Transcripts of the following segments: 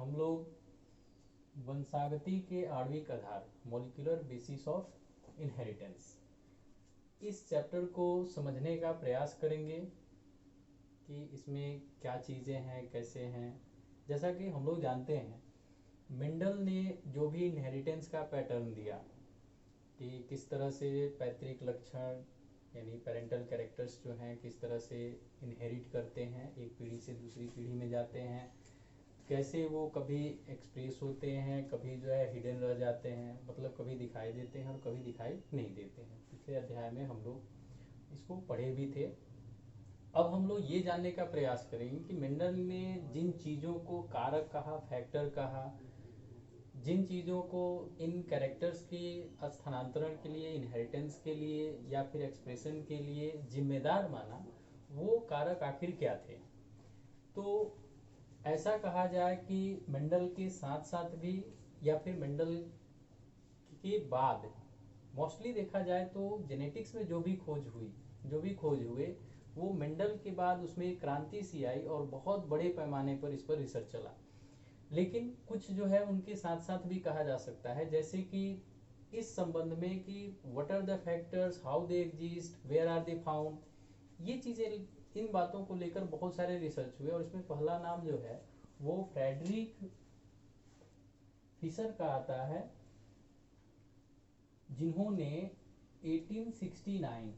हम लोग वंशागति के आणविक आधार मॉलिक्यूलर बेसिस ऑफ इनहेरिटेंस इस चैप्टर को समझने का प्रयास करेंगे कि इसमें क्या चीज़ें हैं, कैसे हैं। जैसा कि हम लोग जानते हैं, मेंडल ने जो भी इनहेरिटेंस का पैटर्न दिया कि किस तरह से पैतृक लक्षण यानी पेरेंटल कैरेक्टर्स जो हैं किस तरह से इनहेरिट करते हैं, एक पीढ़ी से दूसरी पीढ़ी में जाते हैं, कैसे वो कभी एक्सप्रेस होते हैं, कभी जो है हिडन रह जाते हैं, मतलब कभी दिखाई देते हैं और कभी दिखाई नहीं देते हैं। पिछले अध्याय में हम लोग इसको पढ़े भी थे। अब हम लोग ये जानने का प्रयास करेंगे कि मेंडल ने जिन चीज़ों को कारक कहा, फैक्टर कहा, जिन चीज़ों को इन कैरेक्टर्स के स्थानांतरण के लिए, इनहेरिटेंस के लिए या फिर एक्सप्रेशन के लिए जिम्मेदार माना, वो कारक आखिर क्या थे। तो ऐसा कहा जाए कि मेंडल के साथ साथ भी या फिर मेंडल के बाद मोस्टली देखा जाए तो जेनेटिक्स में जो भी खोज हुए वो मेंडल के बाद उसमें क्रांति सी आई और बहुत बड़े पैमाने पर इस पर रिसर्च चला। लेकिन कुछ जो है उनके साथ साथ भी कहा जा सकता है, जैसे कि इस संबंध में कि what are the factors, how they exist, where are they found, ये चीज़ें, इन बातों को लेकर बहुत सारे रिसर्च हुए। और इसमें पहला नाम जो है वो फ्रेडरिक फिशर का आता है, जिन्होंने 1869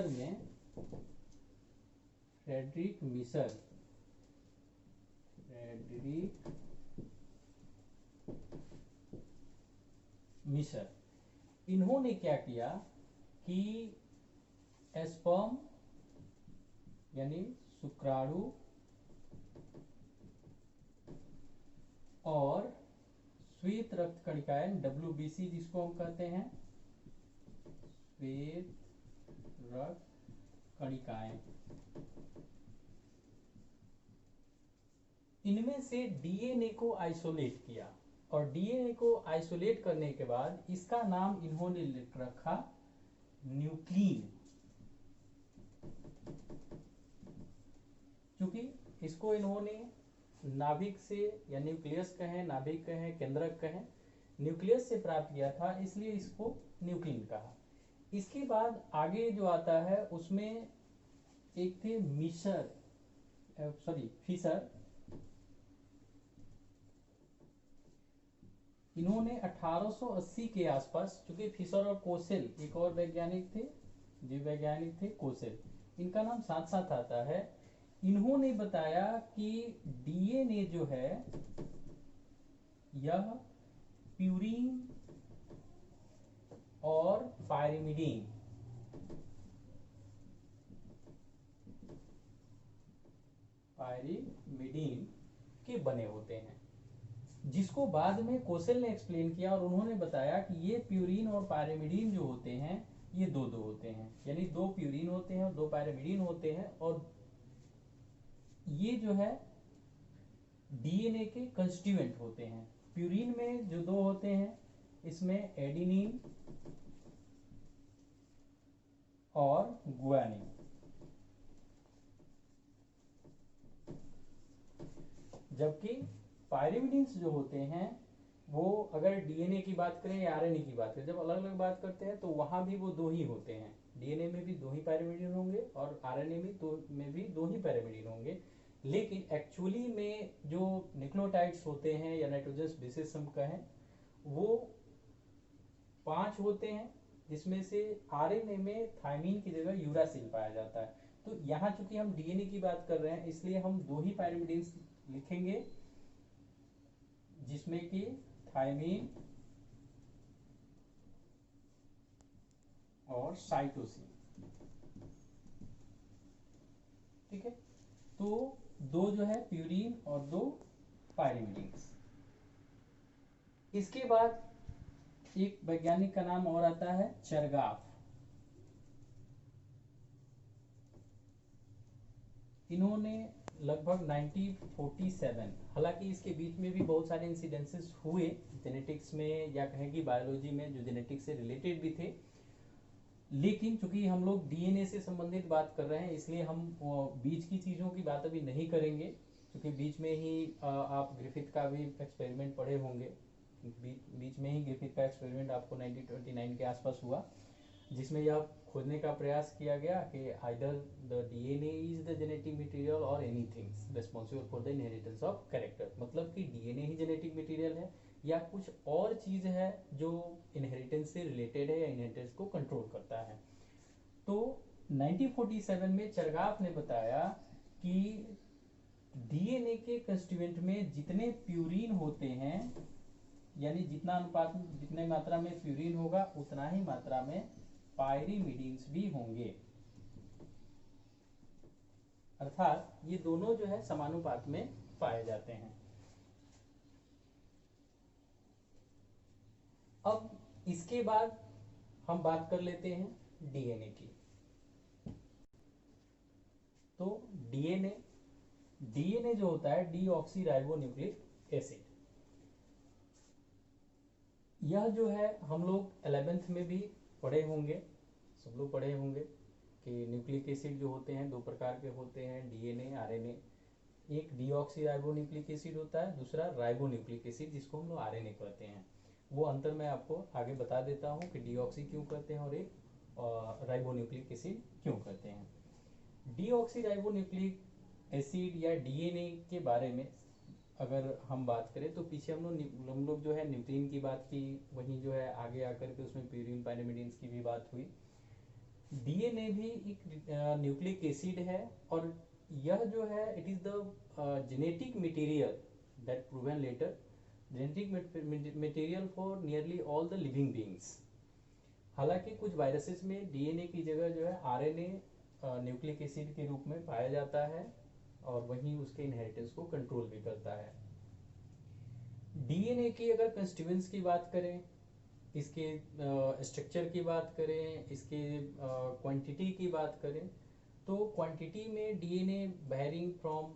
में फ्रेडरिक मिशर इन्होंने क्या किया कि एस्पर्म यानी शुक्राणु और श्वेत रक्त कणिकाएं, WBC जिसको हम कहते हैं, श्वेत रक्त कणिकाएं, इनमें से डीएनए को आइसोलेट किया। और डीएनए को आइसोलेट करने के बाद इसका नाम इन्होंने रखा न्यूक्लिन, क्योंकि इसको इन्होंने नाभिक से या न्यूक्लियस कहें, नाभिक कहें, केंद्रक कहें, न्यूक्लियस से प्राप्त किया था, इसलिए इसको न्यूक्लिन कहा। इसके बाद आगे जो आता है उसमें एक थे फिशर, इन्होंने 1880 के आसपास, चूंकि फिशर और कोसेल एक और वैज्ञानिक थे, जीव वैज्ञानिक थे कोसेल, इनका नाम साथ साथ आता है। इन्होंने बताया कि डीएनए जो है यह प्यूरीन और पायरिमिडीन के बने होते हैं, जिसको बाद में कोसेल ने एक्सप्लेन किया। और उन्होंने बताया कि ये प्यूरीन और पायरिमिडीन जो होते हैं ये दो होते हैं, यानी 2 प्यूरीन होते हैं और 2 पायरिमिडीन होते हैं। और ये जो है डीएनए के कंस्टिट्यूएंट होते हैं। प्यूरीन में जो 2 होते हैं इसमें एडिनिन और गुआनिन, जबकि पायरिमिडीन्स जो होते हैं वो अगर डीएनए की बात करें या आरएनए की बात करें, जब अलग अलग बात करते हैं तो वहां भी वो 2 ही होते हैं। डीएनए में भी 2 ही पायरिमिडीन होंगे और आरएनए में भी 2 ही पायरिमिडीन होंगे। लेकिन एक्चुअली में जो न्यूक्लियोटाइड्स होते हैं या नाइट्रोजनस बेसिस हम कहें, वो 5 होते हैं, जिसमें से आरएनए में थायमीन की जगह यूरासिल पाया जाता है। तो यहाँ चूंकि हम डीएनए की बात कर रहे हैं इसलिए हम 2 ही पायरिमिडीन्स लिखेंगे, जिसमें कि थायमीन और साइटोसिन। ठीक है, तो 2 जो है प्यूरीन और 2 पायरिमिडीन्स। इसके बाद एक वैज्ञानिक का नाम और आता है चरगाफ। इन्होंने लगभग 1947, हालांकि इसके बीच में भी बहुत सारे इंसिडेंसेस हुए जेनेटिक्स में या कहें कि बायोलॉजी में, जो जेनेटिक्स से रिलेटेड भी थे। लेकिन चूंकि हम लोग डीएनए से संबंधित बात कर रहे हैं इसलिए हम बीच की चीजों की बात अभी नहीं करेंगे। क्योंकि बीच में ही आप ग्रिफिथ का भी एक्सपेरिमेंट पढ़े होंगे। बीच में ही ग्रिफिथ का एक्सपेरिमेंट आपको 1929 के आसपास हुआ, जिसमें यह खोजने का प्रयास किया गया कि either the DNA is the genetic material और anything responsible for the inheritance of character. मतलब कि डीएनए ही जेनेटिक मटेरियल है या कुछ और चीज है जो इनहेरिटेंस से रिलेटेड है या इनहेरिटेंस को कंट्रोल करता है। तो 1947 में चरगाफ ने बताया कि डीएनए के कंस्टिट्यूएंट में जितने प्यूरिन होते हैं, यानी जितना अनुपात जितने मात्रा में प्यूरिन होगा उतना ही मात्रा में पायरीमिडीन्स भी होंगे। अर्थात ये दोनों जो है समानुपात में पाए जाते हैं। अब इसके बाद हम बात कर लेते हैं डीएनए की। तो डीएनए जो होता है डीऑक्सीराइबोन्यूक्लिक एसिड, यह जो है हम लोग 11th में भी पढ़े होंगे, सब लोग पढ़े होंगे कि न्यूक्लिक एसिड जो होते हैं दो प्रकार के होते हैं, डीएनए आरएनए। एक डीऑक्सीराइबोन्यूक्लिक एसिड होता है, दूसरा राइबोन्यूक्लिक एसिड जिसको हम लोग आरएनए कहते हैं। वो अंतर मैं आपको आगे बता देता हूँ कि डीऑक्सी क्यों कहते हैं और एक राइबोन्यूक्लिक एसिड क्यों कहते हैं। डीऑक्सीराइबोन्यूक्लिक एसिड या डीएनए के बारे में अगर हम बात करें तो पीछे हम लोग जो है न्यूक्लिन की बात की, वहीं जो है आगे आकर के उसमें प्यूरिन पायरिमिडीन्स की भी बात हुई। डीएनए भी एक न्यूक्लिक एसिड है और यह जो है it is the genetic material that proven later, genetic material for nearly all the living beings. हालांकि कुछ वायरसेस में डीएनए की जगह जो है आरएनए न्यूक्लिक एसिड के रूप में पाया जाता है और वहीं उसके इनहेरिटेंस को कंट्रोल भी करता है। डीएनए की अगर कंस्टिट्यूएंट्स की बात करें, इसके स्ट्रक्चर की बात करें, इसके क्वांटिटी की बात करें, तो क्वांटिटी में DNA varying from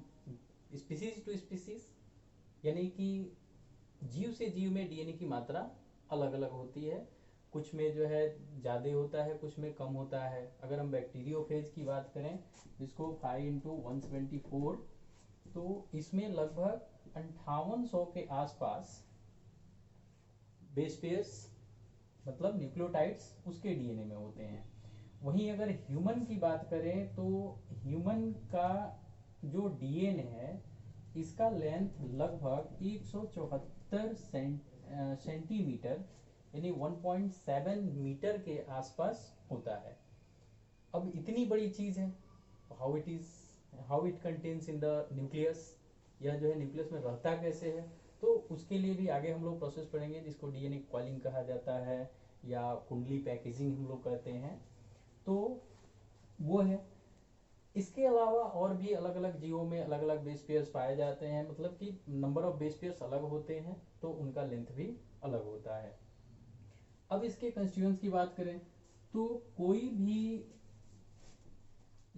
species to species, यानी कि जीव से जीव में डीएनए की मात्रा अलग अलग होती है। कुछ में जो है ज़्यादा होता है, कुछ में कम होता है। अगर हम बैक्टीरियोफेज की बात करें जिसको 5 × 124, तो इसमें लगभग 5800 के आसपास बेस पेयर्स मतलब न्यूक्लियोटाइड्स उसके डीएनए में होते हैं। वहीं अगर ह्यूमन की बात करें तो ह्यूमन का जो डीएनए है इसका लेंथ लगभग 174 सेंटीमीटर यानी 1.7 मीटर के आसपास होता है। अब इतनी बड़ी चीज है, how it contains in the nucleus, यह जो है न्यूक्लियस में रहता कैसे है, तो उसके लिए भी आगे हम लोग प्रोसेस पढ़ेंगे जिसको डीएनए कॉइलिंग कहा जाता है या कुंडली पैकेजिंग हम लोग कहते हैं। तो वो है। इसके अलावा और भी अलग अलग जीवों में अलग अलग बेस पेयर्स पाए जाते हैं, मतलब कि नंबर ऑफ बेस पेयर्स अलग होते हैं तो उनका लेंथ भी अलग होता है। अब इसके कंस्टिट्यूएंट्स की बात करें तो कोई भी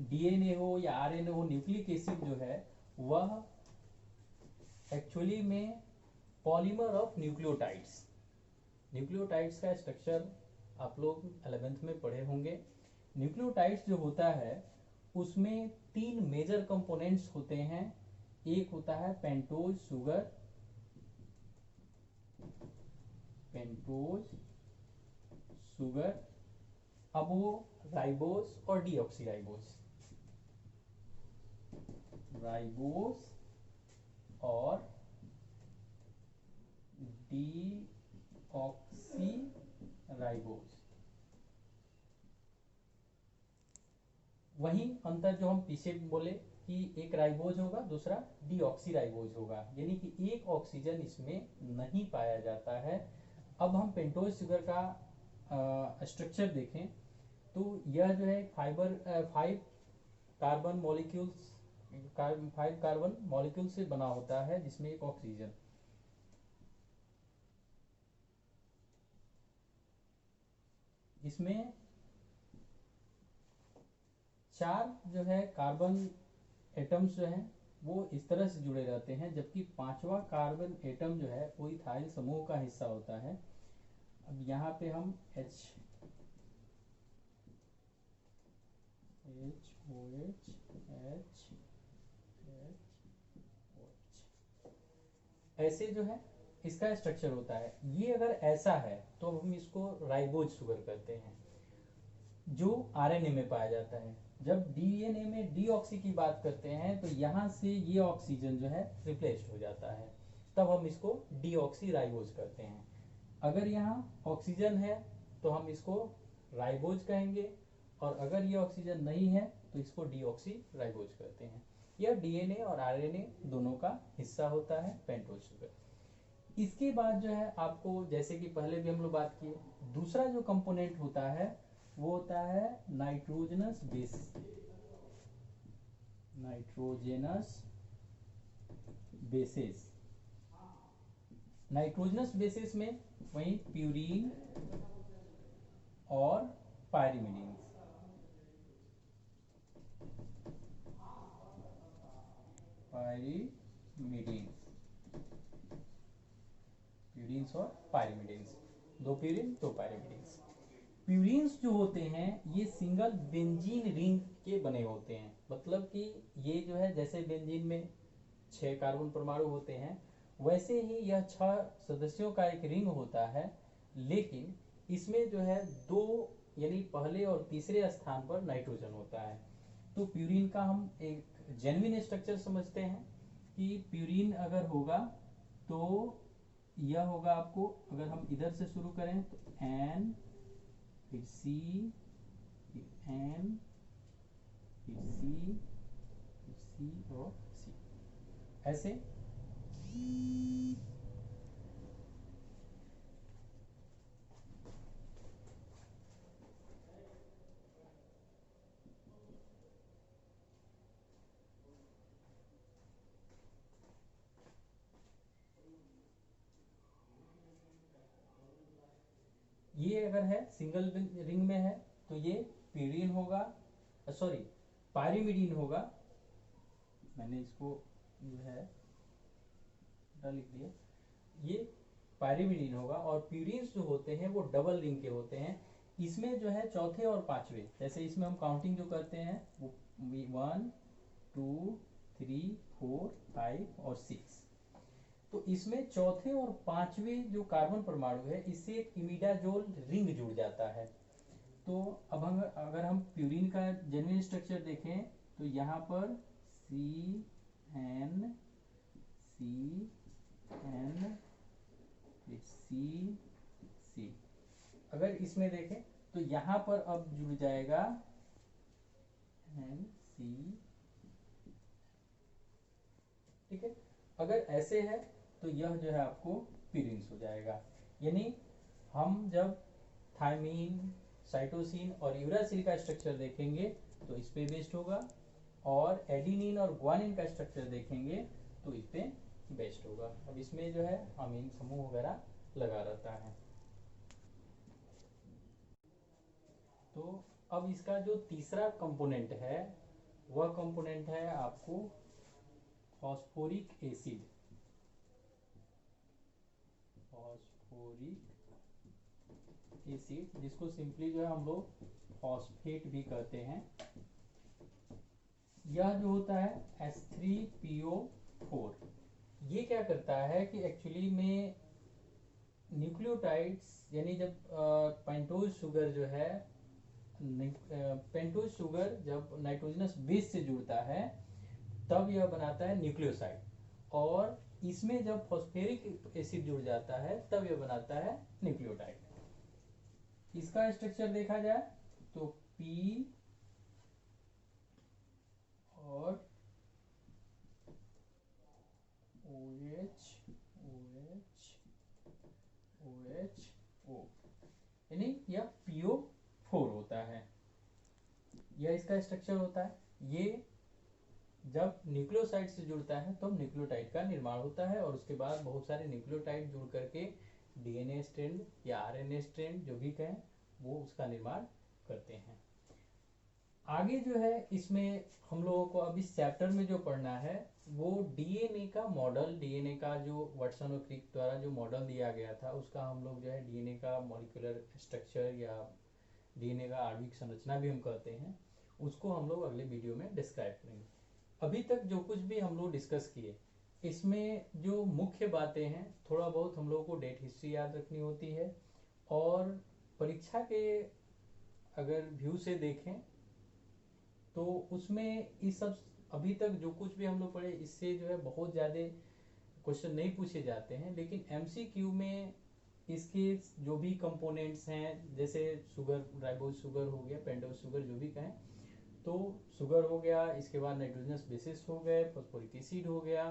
डीएनए हो या आरएनए हो, न्यूक्लिक एसिड जो है वह एक्चुअली में पॉलीमर ऑफ न्यूक्लियोटाइड्स। न्यूक्लियोटाइड्स का स्ट्रक्चर आप लोग 11th में पढ़े होंगे। न्यूक्लियोटाइड्स जो होता है उसमें 3 मेजर कंपोनेंट्स होते हैं। एक होता है पेंटोज शुगर, अब वो राइबोस और डीऑक्सीराइबोस, राइबोस और डीऑक्सीराइबोस। वही अंतर जो हम पीछे बोले कि एक राइबोज होगा दूसरा डीऑक्सीराइबोज होगा, यानी कि एक ऑक्सीजन इसमें नहीं पाया जाता है। अब हम पेंटोज शुगर का स्ट्रक्चर देखें तो यह जो है 5 कार्बन मॉलिक्यूल से बना होता है जिसमें एक ऑक्सीजन। इसमें 4 जो है कार्बन एटम्स जो हैं वो इस तरह से जुड़े रहते हैं, जबकि 5वां कार्बन एटम जो है वो इथाइल समूह का हिस्सा होता है। अब यहाँ पे हम ऐसे जो है इसका स्ट्रक्चर होता है। ये अगर ऐसा है तो हम इसको राइबोज शुगर कहते हैं, जो आरएनए में पाया जाता है। जब डीएनए में डीऑक्सी की बात करते हैं तो यहाँ से ये ऑक्सीजन जो है रिप्लेस्ड हो जाता है, तब हम इसको डीऑक्सी राइबोज कहते हैं। अगर यहाँ ऑक्सीजन है तो हम इसको राइबोज कहेंगे, और अगर ये ऑक्सीजन नहीं है तो इसको डीऑक्सी राइबोज कहते हैं। यह डीएनए और आरएनए दोनों का हिस्सा होता है पेंटोज शुगर। इसके बाद जो है आपको, जैसे कि पहले भी हम लोग बात किए, दूसरा जो कंपोनेंट होता है वो होता है nitrogenous base, nitrogenous bases. Nitrogenous bases में वही प्यूरीन और पायरिमिडीन, प्यूरीन्स और पायरिमिडीन्स, दो प्यूरीन दो पायरिमिडीन्स। प्यूरीन्स जो होते हैं ये सिंगल बेंजीन रिंग के बने होते हैं, मतलब कि ये जो है जैसे बेंजीन में 6 कार्बन परमाणु होते हैं, वैसे ही यह 6 सदस्यों का एक रिंग होता है, लेकिन इसमें जो है 2 यानी पहले और तीसरे स्थान पर नाइट्रोजन होता है। तो प्यूरीन का हम एक जेन्युइन स्ट्रक्चर समझते हैं कि प्यूरीन अगर होगा तो यह होगा आपको, अगर हम इधर से शुरू करें तो एन, फिर सी, फिर एन, फिर सी, फिर सी और सी, ऐसे। ये अगर है सिंगल रिंग में है तो ये प्यूरीन होगा, सॉरी पायरिमिडीन होगा, मैंने इसको जो है लिख दिया, ये पायरिमिडीन होगा। और प्यूरीन्स जो होते हैं वो डबल रिंग के होते हैं। इसमें जो है चौथे और पांचवे, जैसे इसमें हम काउंटिंग जो करते हैं वो 1 2 3 4 5 और 6, तो इसमें चौथे और पांचवे जो कार्बन परमाणु है इससे एक इमिडाजोल रिंग जुड़ जाता है। तो अब हम अगर हम प्यूरीन का जेन्युइन स्ट्रक्चर देखें तो यहाँ पर सी एन, सी एन, सी, सी। अगर इसमें देखें तो यहाँ पर अब जुड़ जाएगा एन सी, ठीक है। अगर ऐसे है तो यह जो है आपको प्यूरीन्स हो जाएगा। यानी हम जब थायमीन, साइटोसिन और यूरासिल का स्ट्रक्चर देखेंगे तो इस पे बेस्ड होगा, और एडिनिन और ग्वानिन का स्ट्रक्चर देखेंगे तो इस पे बेस्ड होगा। अब इसमें जो है अमीन समूह वगैरह लगा रहता है। तो अब इसका जो तीसरा कंपोनेंट है वह कंपोनेंट है आपको फॉस्फोरिक एसिड, फॉस्फोरिक एसिड, जिसको सिंपली जो है हम लोग फॉस्फेट भी कहते हैं। यह जो होता है H3PO4, ये क्या करता है कि एक्चुअली में न्यूक्लियोटाइड्स, यानी जब पेंटोज शुगर जो है, पेंटोज शुगर जब नाइट्रोजनस बेस से जुड़ता है तब यह बनाता है न्यूक्लियोसाइड, और इसमें जब फॉस्फेरिक एसिड जुड़ जाता है तब यह बनाता है न्यूक्लियोटाइड। इसका स्ट्रक्चर देखा जाए तो P और OH, OH, OH, O, यानी यह PO4 होता है। यह इसका स्ट्रक्चर होता है। ये जब न्यूक्लियोसाइड से जुड़ता है तो न्यूक्लियोटाइड का निर्माण होता है, और उसके बाद बहुत सारे न्यूक्लियोटाइड जुड़ करके डीएनए स्ट्रैंड या आरएनए स्ट्रैंड जो भी कहें वो उसका निर्माण करते हैं। आगे जो है इसमें हम लोगों को अब इस चैप्टर में जो पढ़ना है वो डीएनए का मॉडल, डीएनए का जो वाटसन और क्रिक द्वारा जो मॉडल दिया गया था उसका हम लोग जो है डीएनए का मॉलिक्यूलर स्ट्रक्चर या डीएनए का आणविक संरचना भी हम कहते हैं, उसको हम लोग अगले वीडियो में डिस्क्राइब करेंगे। अभी तक जो कुछ भी हम लोग डिस्कस किए इसमें जो मुख्य बातें हैं, थोड़ा बहुत हम लोगों को डेट हिस्ट्री याद रखनी होती है, और परीक्षा के अगर व्यू से देखें तो उसमें इस सब अभी तक जो कुछ भी हम लोग पढ़े इससे जो है बहुत ज़्यादा क्वेश्चन नहीं पूछे जाते हैं, लेकिन एमसीक्यू में इसके जो भी कंपोनेंट्स हैं, जैसे शुगर, राइबोज शुगर हो गया, पेंटोज शुगर जो भी कहें, तो शुगर हो गया, इसके बाद नाइट्रोजनस बेसिस हो गए, फॉस्फोरिक एसिड हो गया,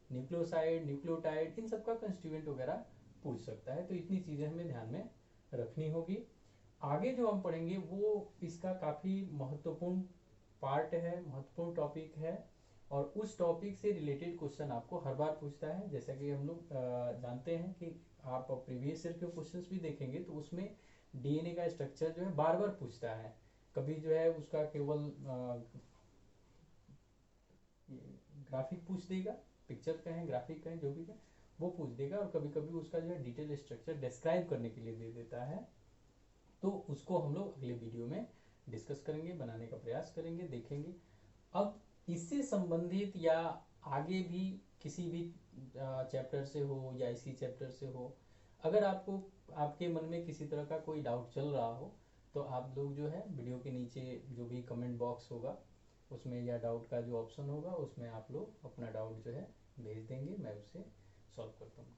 न्यूक्लियोसाइड, न्यूक्लियोटाइड, इन सब का कंस्टिट्यूएंट वगैरह पूछ सकता है। तो इतनी चीज़ें हमें ध्यान में रखनी होगी। आगे जो हम पढ़ेंगे वो इसका काफ़ी महत्वपूर्ण पार्ट है, महत्वपूर्ण टॉपिक है, और उस टॉपिक से रिलेटेड क्वेश्चन आपको हर बार पूछता है। जैसा कि हम लोग जानते हैं कि आप प्रीवियस ईयर के क्वेश्चंस भी देखेंगे तो उसमें डीएनए का स्ट्रक्चर जो है बार बार पूछता है। कभी जो है उसका केवल ग्राफिक पूछ देगा, पिक्चर कहें, ग्राफिक कहें, जो भी कहें वो पूछ देगा, और कभी कभी उसका जो है डिटेल स्ट्रक्चर डिस्क्राइब करने के लिए दे देता है। तो उसको हम लोग अगले वीडियो में डिस्कस करेंगे, बनाने का प्रयास करेंगे, देखेंगे। अब इससे संबंधित या आगे भी किसी भी चैप्टर से हो या इसी चैप्टर से हो, अगर आपको आपके मन में किसी तरह का कोई डाउट चल रहा हो तो आप लोग जो है वीडियो के नीचे जो भी कमेंट बॉक्स होगा उसमें, या डाउट का जो ऑप्शन होगा उसमें आप लोग अपना डाउट जो है भेज देंगे, मैं उसे सॉल्व करता हूँ।